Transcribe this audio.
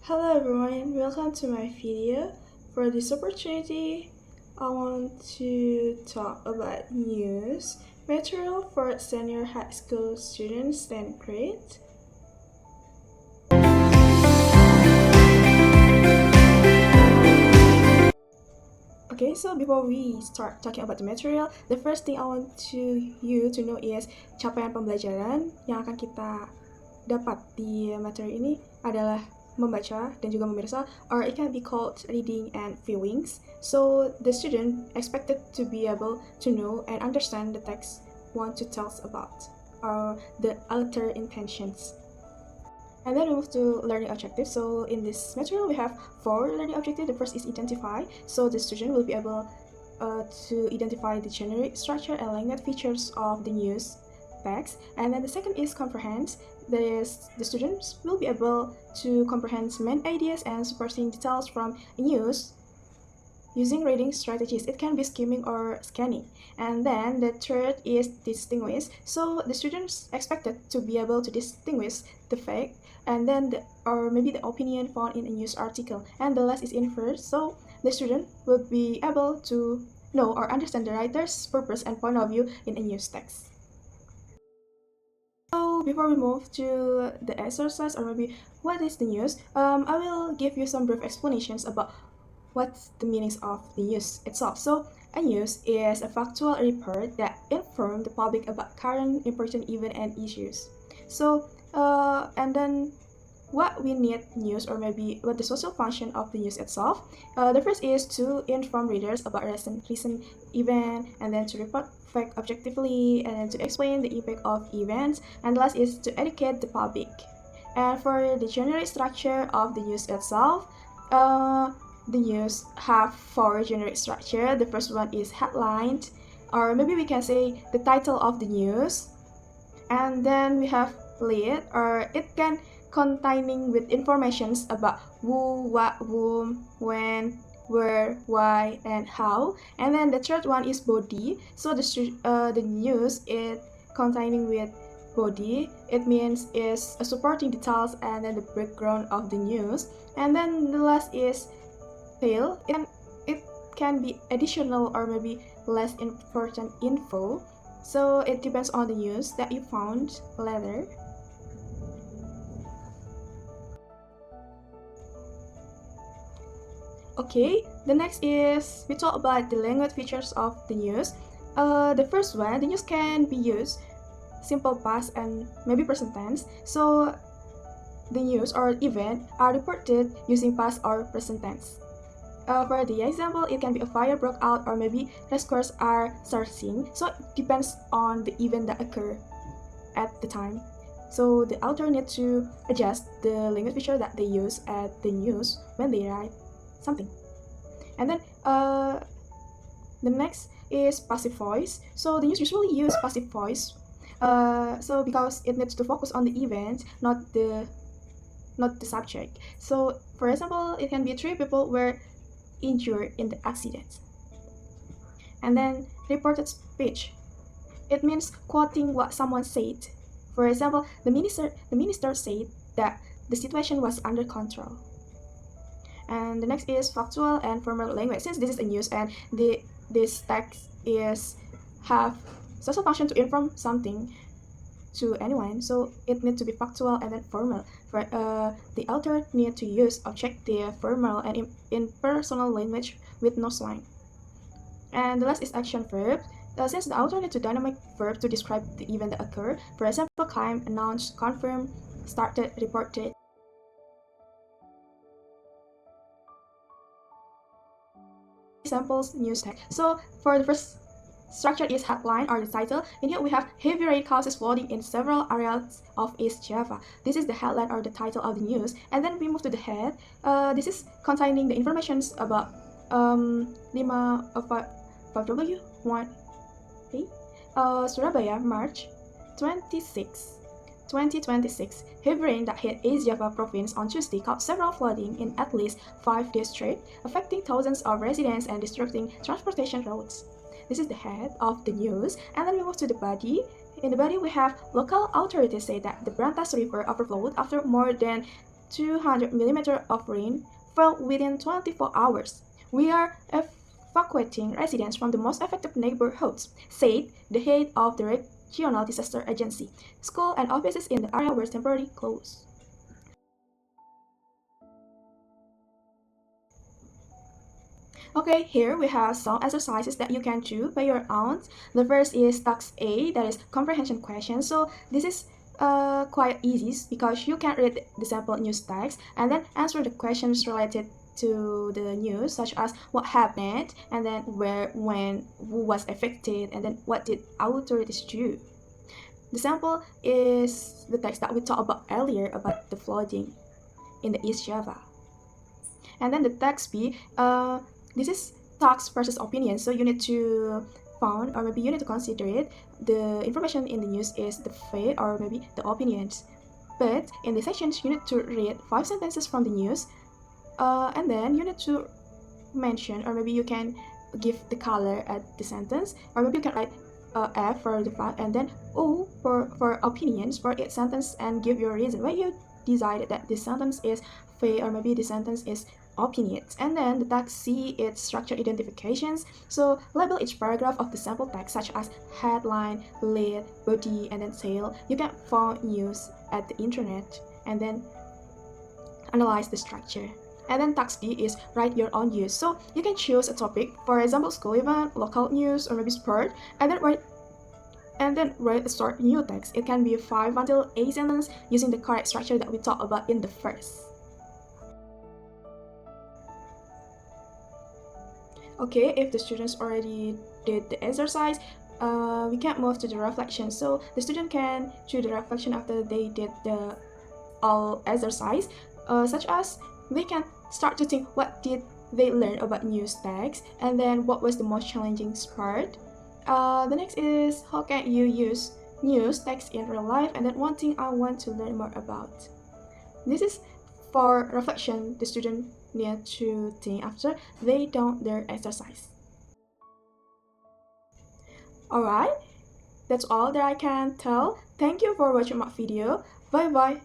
Hello everyone, welcome to my video. For this opportunity, I want to talk about news material for senior high school students 10th grade. Okay, so before we start talking about the material, the first thing I want you to know is capaian pembelajaran yang akan kita dapat di materi ini adalah membaca dan juga memirsa, or it can be called reading and viewings. So the student expected to be able to know and understand the text want to tell us about, or the author intentions. And then we move to learning objectives. So in this material, we have 4 learning objectives. The first is identify. So the student will be able to identify the generic structure and language features of the news text. And then the second is comprehend. That is, the students will be able to comprehend main ideas and supporting details from news using reading strategies. It can be skimming or scanning. And then the third is distinguish. So the students expected to be able to distinguish the fact and then or maybe the opinion found in a news article. And the last is infer. So the student will be able to know or understand the writer's purpose and point of view in a news text. So before we move to the exercise or maybe what is the news, I will give you some brief explanations about what's the meanings of the news itself. So a news is a factual report that informs the public about current important events and issues. So and then what we need news or maybe what the social function of the news itself. The first is to inform readers about recent event, and then to report fact objectively, and then to explain the impact of events, and the last is to educate the public. And for the generic structure of the news itself, the news have 4 generic structure. The first one is headline, or maybe we can say the title of the news, and then we have lead, or it can containing with informations about who, what, whom, when, where, why, and how. And then the third one is body. So the news is containing with body. It means is supporting details and then the background of the news. And then the last is tail. It can be additional or maybe less important info. So it depends on the news that you found later. Okay, the next is we talk about the language features of the news. The first one, the news can be used simple past and maybe present tense. So the news or event are reported using past or present tense. For the example, it can be a fire broke out or maybe rescuers are searching. So it depends on the event that occur at the time. So the author needs to adjust the language feature that they use at the news when they write something. And then the next is passive voice. So the news usually use passive voice. So because it needs to focus on the event, not the subject. So for example, it can be 3 people were injured in the accident. And then reported speech. It means quoting what someone said. For example, the minister said that the situation was under control. And the next is factual and formal language. Since this is a news and this text is have social function to inform something to anyone, so it needs to be factual and then formal. For the author need to use objective, formal, and impersonal language with no slang. And the last is action verb. Since the author needs to dynamic verb to describe the event that occurred. For example, claim, announce, confirm, started, reported. Examples news text. So for the first structure is headline or the title. In here we have heavy rain causes flooding in several areas of East Java. This is the headline or the title of the news. And then we move to the head. This is containing the informations about 5W 1 Surabaya, March 26. 2026, heavy rain that hit East Java province on Tuesday caused several flooding in at least 5 districts, affecting thousands of residents and disrupting transportation routes. This is the head of the news, and then we move to the body. In the body, we have local authorities say that the Brantas River overflowed after more than 200 mm of rain fell within 24 hours. We are evacuating residents from the most affected neighborhoods, said the head of the Regional Disaster Agency. Schools and offices in the area were temporarily closed. Okay, here we have some exercises that you can do by your own. The first is task A, that is comprehension question. So this is quite easy because you can read the sample news text and then answer the questions related to the news, such as what happened, and then where, when, who was affected, and then what did authorities do. The sample is the text that we talked about earlier about the flooding in the East Java. And then the text B, this is facts versus opinion, so you need to found, or maybe you need to consider it, the information in the news is the fact or maybe the opinions. But in the sections you need to read 5 sentences from the news, and then you need to mention, or maybe you can give the color at the sentence, or maybe you can write F for the fact and then O for opinions for each sentence, and give your reason why you decided that this sentence is fact or maybe the sentence is opinions. And then the text C is structure identifications, so label each paragraph of the sample text such as headline, lead, body, and then tail. You can find news at the internet and then analyze the structure. And then task D is write your own news, so you can choose a topic, for example school event, local news, or maybe sport, and then write a short new text. It can be 5 until 8 sentences using the correct structure that we talked about in the first. Okay, if the students already did the exercise, we can move to the reflection. So the student can do the reflection after they did the all exercise, such as they can start to think what did they learn about news text, and then what was the most challenging part. The next is how can you use news text in real life, and then one thing I want to learn more about. This is for reflection the student need to think after they done their exercise. Alright, that's all that I can tell. Thank you for watching my video. Bye bye.